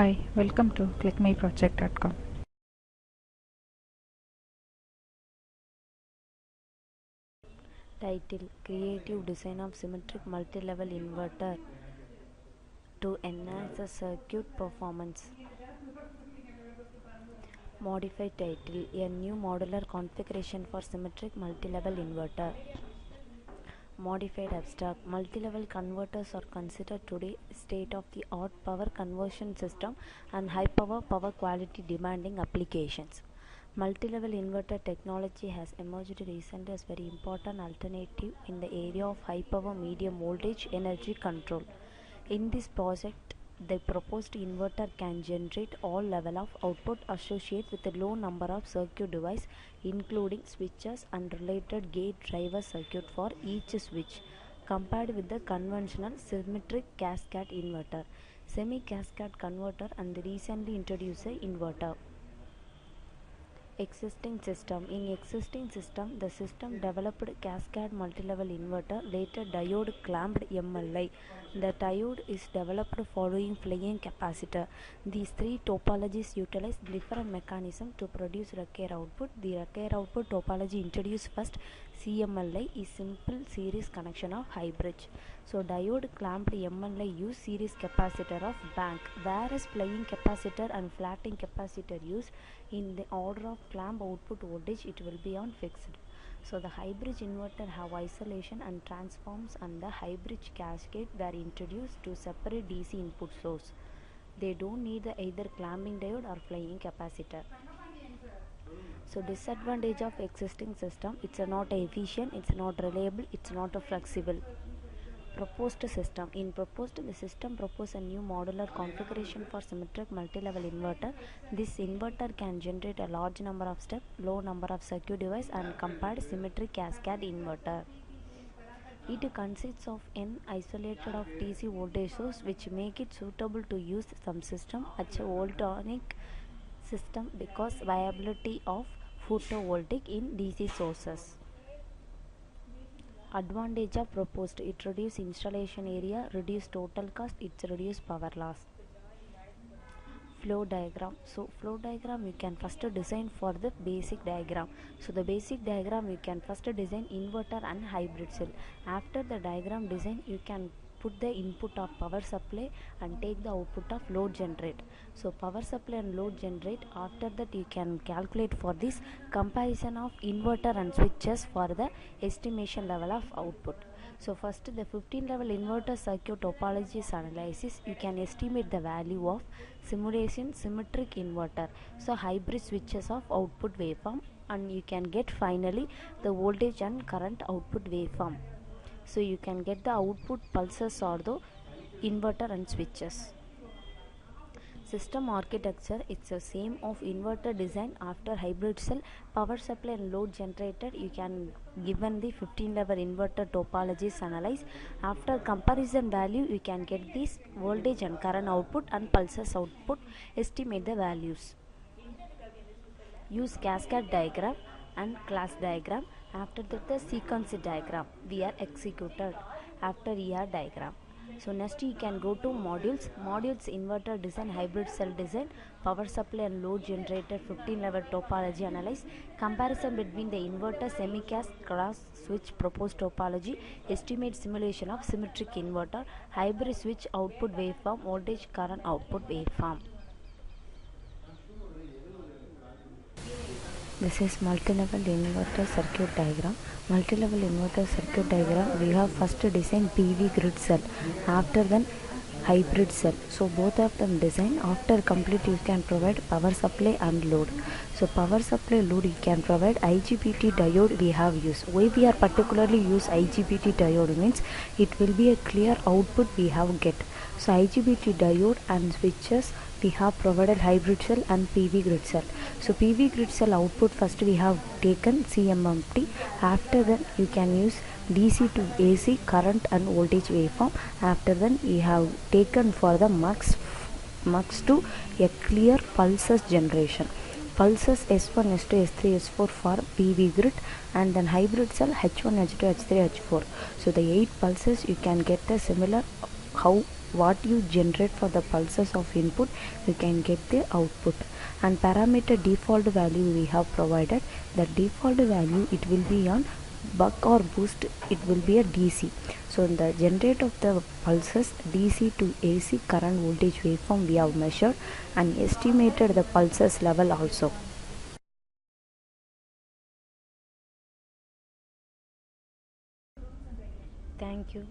Hi, welcome to clickmyproject.com. Title: Creative design of symmetric multi-level inverter to enhance the circuit performance. Modified title: A new modular configuration for symmetric multi-level inverter. Modified abstract: multi-level converters are considered today state-of-the-art power conversion system and high-power quality demanding applications. Multi-level inverter technology has emerged recently as very important alternative in the area of high-power medium voltage energy control. In this project, the proposed inverter can generate all level of output associated with a low number of circuit devices, including switches and related gate driver circuit for each switch, compared with the conventional symmetric cascade inverter, semi-cascade converter, and the recently introduced inverter. Existing system. In existing system, the system developed cascade multi-level inverter, later diode clamped MLI. The diode is developed following flying capacitor. These three topologies utilize different mechanisms to produce required output. The required output topology introduced first, CMLI, is simple series connection of high bridge. So diode clamped MLI use series capacitor of bank, whereas flying capacitor and flatting capacitor use in the order of clamp output voltage, it will be on fixed. So the high bridge inverter have isolation and transforms, and the high bridge cascade were introduced to separate DC input source. They don't need either clamping diode or flying capacitor. So disadvantage of existing system: it's not efficient, it's not reliable, it's not flexible. Proposed system. In proposed, the system proposes a new modular configuration for symmetric multi-level inverter. This inverter can generate a large number of steps, low number of circuit devices, and compared symmetric cascade inverter. It consists of n isolated of DC voltage source, which make it suitable to use some system as a voltaic system because viability of photovoltaic in DC sources. Advantage of proposed: it reduce installation area, reduce total cost, it's reduce power loss. Flow diagram. So flow diagram you can first design for the basic diagram. So the basic diagram you can first design inverter and hybrid cell. After the diagram design, you can put the input of power supply and take the output of load generate. So power supply and load generate. After that, you can calculate for this comparison of inverter and switches for the estimation level of output. So first, the 15 level inverter circuit topologies analysis, you can estimate the value of simulation symmetric inverter. So hybrid switches of output waveform, and you can get finally the voltage and current output waveform. So you can get the output pulses or the inverter and switches. System architecture: it's the same of inverter design. After hybrid cell, power supply and load generated, you can given the 15 level inverter topologies analyze. After comparison value, you can get this voltage and current output and pulses output, estimate the values. Use cascade diagram and class diagram. After that, the sequence diagram we are executed after ER diagram. So next you can go to modules. Inverter design, hybrid cell design, power supply and load generated, 15 level topology analyze, comparison between the inverter, semi-cast, class switch, proposed topology, estimate simulation of symmetric inverter, hybrid switch output waveform, voltage current output waveform. This is multi-level inverter circuit diagram. Multi-level inverter circuit diagram, we have first design PV grid cell, after then hybrid cell. So both of them design. After complete, you can provide power supply and load. So power supply load, you can provide IGBT diode we have used. Why we are particularly use IGBT diode means it will be a clear output we have get. So IGBT diode and switches we have provided hybrid cell and PV grid cell. So PV grid cell output first we have taken CMMT. After that, you can use DC to AC current and voltage waveform. After then, we have taken for the mux to a clear pulses generation. Pulses S1, S2, S3, S4 for PV grid, and then hybrid cell H1, H2, H3, H4. So the 8 pulses you can get the similar how what you generate for the pulses of input, you can get the output. And parameter default value we have provided, the default value it will be on buck or boost, it will be a DC. So in the generate of the pulses DC to AC current voltage waveform we have measured and estimated the pulses level also. Thank you.